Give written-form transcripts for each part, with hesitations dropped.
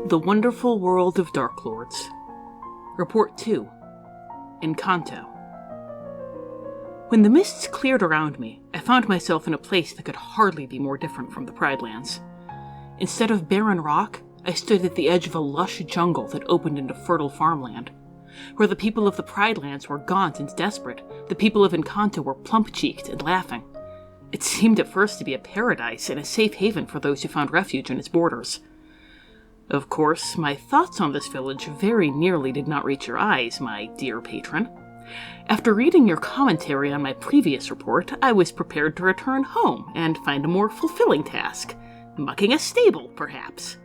The Wonderful World of Darklords. Report 2. Encanto. When the mists cleared around me, I found myself in a place that could hardly be more different from the Pridelands. Instead of barren rock, I stood at the edge of a lush jungle that opened into fertile farmland. Where the people of the Pridelands were gaunt and desperate, the people of Encanto were plump-cheeked and laughing. It seemed at first to be a paradise and a safe haven for those who found refuge in its borders. Of course, my thoughts on this village very nearly did not reach your eyes, my dear patron. After reading your commentary on my previous report, I was prepared to return home and find a more fulfilling task. Mucking a stable, perhaps.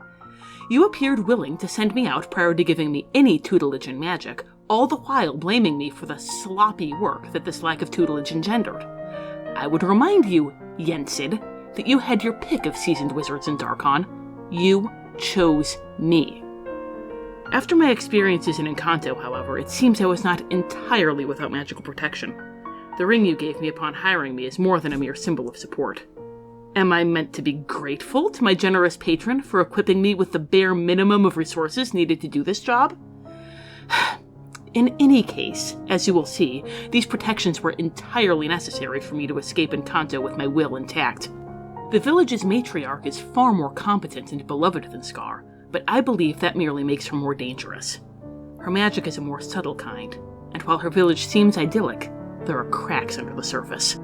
You appeared willing to send me out prior to giving me any tutelage in magic, all the while blaming me for the sloppy work that this lack of tutelage engendered. I would remind you, Yensid, that you had your pick of seasoned wizards in Darkon. You chose me. After my experiences in Encanto, however, it seems I was not entirely without magical protection. The ring you gave me upon hiring me is more than a mere symbol of support. Am I meant to be grateful to my generous patron for equipping me with the bare minimum of resources needed to do this job? In any case, as you will see, these protections were entirely necessary for me to escape Encanto with my will intact. The village's matriarch is far more competent and beloved than Scar, but I believe that merely makes her more dangerous. Her magic is a more subtle kind, and while her village seems idyllic, there are cracks under the surface.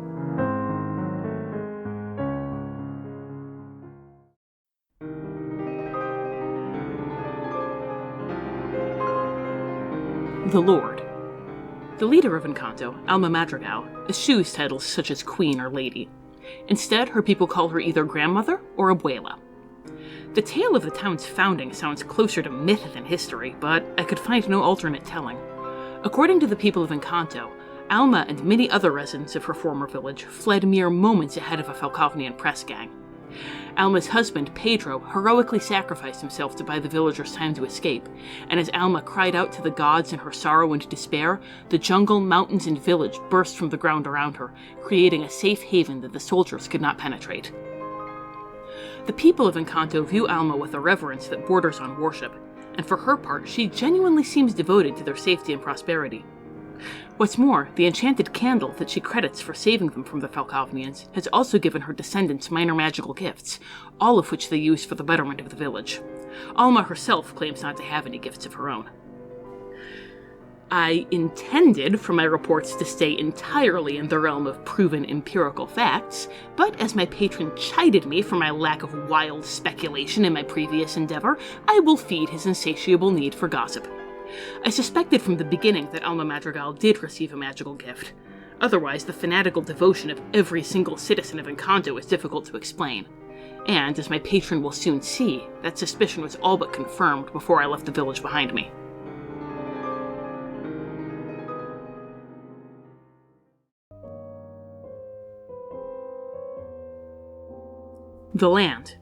The Lord. The leader of Encanto, Alma Madrigal, eschews titles such as Queen or Lady. Instead, her people call her either Grandmother or Abuela. The tale of the town's founding sounds closer to myth than history, but I could find no alternate telling. According to the people of Encanto, Alma and many other residents of her former village fled mere moments ahead of a Falkovnian press gang. Alma's husband, Pedro, heroically sacrificed himself to buy the villagers time to escape, and as Alma cried out to the gods in her sorrow and despair, the jungle, mountains, and village burst from the ground around her, creating a safe haven that the soldiers could not penetrate. The people of Encanto view Alma with a reverence that borders on worship, and for her part, she genuinely seems devoted to their safety and prosperity. What's more, the enchanted candle that she credits for saving them from the Falkovnians has also given her descendants minor magical gifts, all of which they use for the betterment of the village. Alma herself claims not to have any gifts of her own. I intended for my reports to stay entirely in the realm of proven empirical facts, but as my patron chided me for my lack of wild speculation in my previous endeavor, I will feed his insatiable need for gossip. I suspected from the beginning that Alma Madrigal did receive a magical gift. Otherwise, the fanatical devotion of every single citizen of Encanto is difficult to explain. And, as my patron will soon see, that suspicion was all but confirmed before I left the village behind me. The land.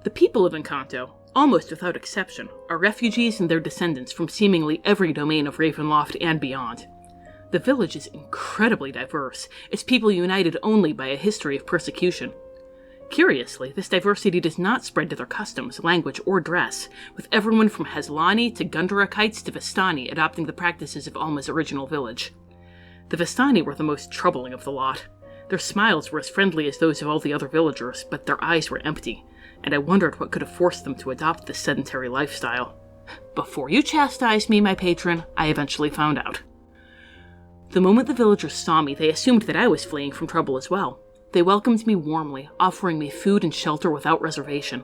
The people of Encanto, almost without exception, are refugees and their descendants from seemingly every domain of Ravenloft and beyond. The village is incredibly diverse, its people united only by a history of persecution. Curiously, this diversity does not spread to their customs, language, or dress, with everyone from Heslani to Gundarakites to Vistani adopting the practices of Alma's original village. The Vistani were the most troubling of the lot. Their smiles were as friendly as those of all the other villagers, but their eyes were empty, and I wondered what could have forced them to adopt this sedentary lifestyle. Before you chastised me, my patron, I eventually found out. The moment the villagers saw me, they assumed that I was fleeing from trouble as well. They welcomed me warmly, offering me food and shelter without reservation.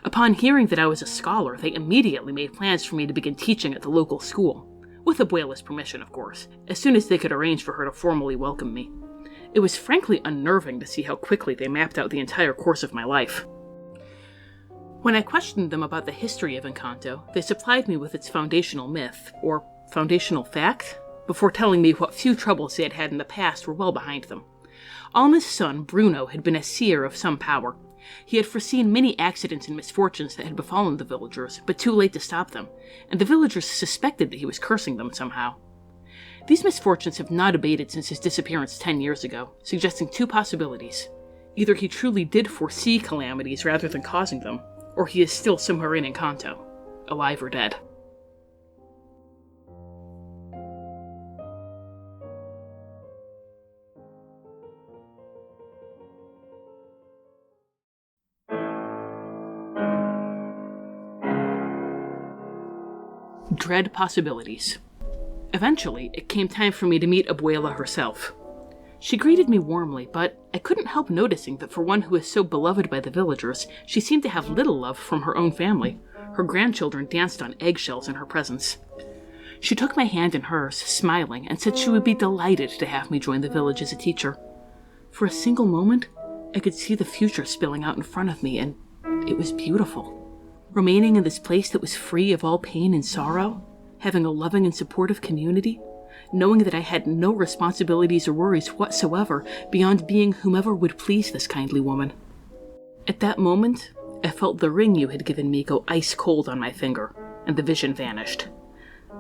Upon hearing that I was a scholar, they immediately made plans for me to begin teaching at the local school. With Abuela's permission, of course, as soon as they could arrange for her to formally welcome me. It was frankly unnerving to see how quickly they mapped out the entire course of my life. When I questioned them about the history of Encanto, they supplied me with its foundational myth, or foundational fact, before telling me what few troubles they had had in the past were well behind them. Alma's son, Bruno, had been a seer of some power. He had foreseen many accidents and misfortunes that had befallen the villagers, but too late to stop them, and the villagers suspected that he was cursing them somehow. These misfortunes have not abated since his disappearance 10 years ago, suggesting two possibilities. Either he truly did foresee calamities rather than causing them, or he is still somewhere in Encanto, alive or dead. Dread possibilities. Eventually, it came time for me to meet Abuela herself. She greeted me warmly, but I couldn't help noticing that for one who is so beloved by the villagers, she seemed to have little love from her own family. Her grandchildren danced on eggshells in her presence. She took my hand in hers, smiling, and said she would be delighted to have me join the village as a teacher. For a single moment, I could see the future spilling out in front of me, and it was beautiful. Remaining in this place that was free of all pain and sorrow, having a loving and supportive community, knowing that I had no responsibilities or worries whatsoever beyond being whomever would please this kindly woman. At that moment, I felt the ring you had given me go ice cold on my finger, and the vision vanished.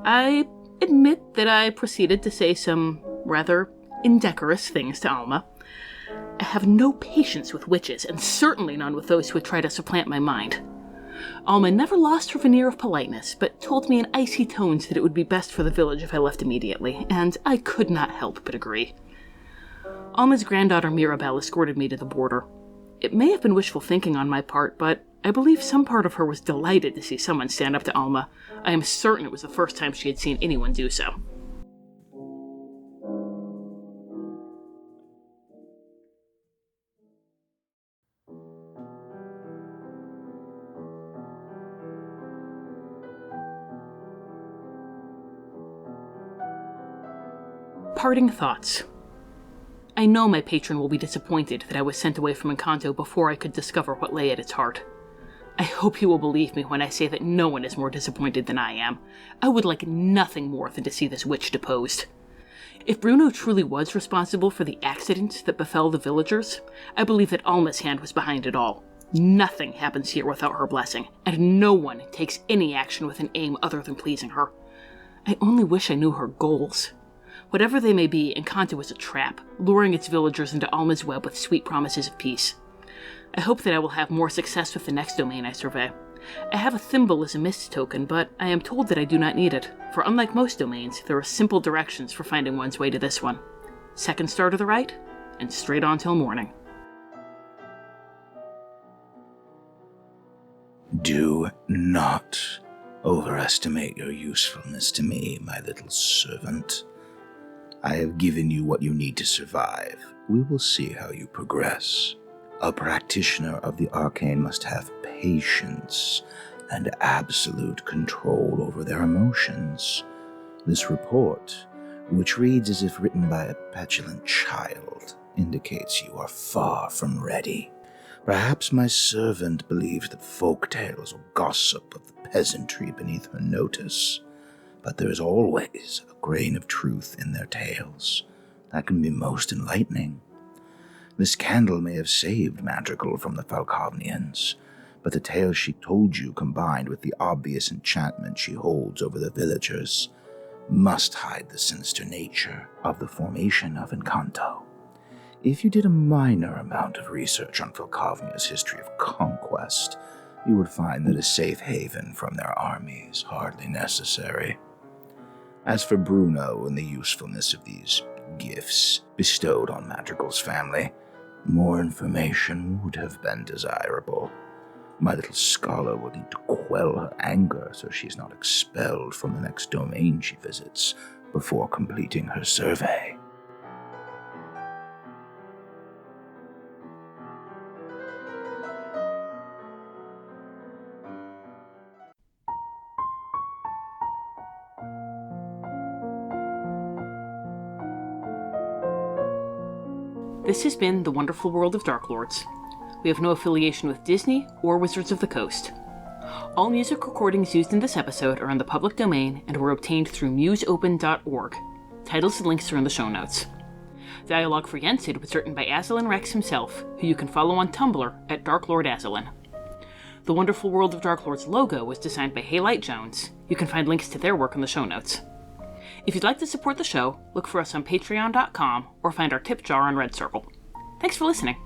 I admit that I proceeded to say some rather indecorous things to Alma. I have no patience with witches, and certainly none with those who would try to supplant my mind. Alma never lost her veneer of politeness, but told me in icy tones that it would be best for the village if I left immediately, and I could not help but agree. Alma's granddaughter Mirabelle escorted me to the border. It may have been wishful thinking on my part, but I believe some part of her was delighted to see someone stand up to Alma. I am certain it was the first time she had seen anyone do so. Parting thoughts. I know my patron will be disappointed that I was sent away from Encanto before I could discover what lay at its heart. I hope he will believe me when I say that no one is more disappointed than I am. I would like nothing more than to see this witch deposed. If Bruno truly was responsible for the accident that befell the villagers, I believe that Alma's hand was behind it all. Nothing happens here without her blessing, and no one takes any action with an aim other than pleasing her. I only wish I knew her goals. Whatever they may be, Encanto is a trap, luring its villagers into Alma's web with sweet promises of peace. I hope that I will have more success with the next domain I survey. I have a thimble as a mist token, but I am told that I do not need it, for unlike most domains, there are simple directions for finding one's way to this one. Second star to the right, and straight on till morning. Do not overestimate your usefulness to me, my little servant. I have given you what you need to survive. We will see how you progress. A practitioner of the arcane must have patience and absolute control over their emotions. This report, which reads as if written by a petulant child, indicates you are far from ready. Perhaps my servant believes that folk tales or gossip of the peasantry beneath her notice, but there is always a grain of truth in their tales that can be most enlightening. This candle may have saved Madrigal from the Falcovnians, but the tale she told you, combined with the obvious enchantment she holds over the villagers, must hide the sinister nature of the formation of Encanto. If you did a minor amount of research on Falcovnia's history of conquest, you would find that a safe haven from their army is hardly necessary. As for Bruno and the usefulness of these gifts bestowed on Madrigal's family, more information would have been desirable. My little scholar will need to quell her anger so she's not expelled from the next domain she visits before completing her survey. This has been The Wonderful World of Darklords. We have no affiliation with Disney or Wizards of the Coast. All music recordings used in this episode are in the public domain and were obtained through museopen.org. Titles and links are in the show notes. Dialogue for Yensid was written by Aslan Rex himself, who you can follow on Tumblr at darklordaslan. The Wonderful World of Darklords logo was designed by Haylight Jones. You can find links to their work in the show notes. If you'd like to support the show, look for us on patreon.com or find our tip jar on Red Circle. Thanks for listening.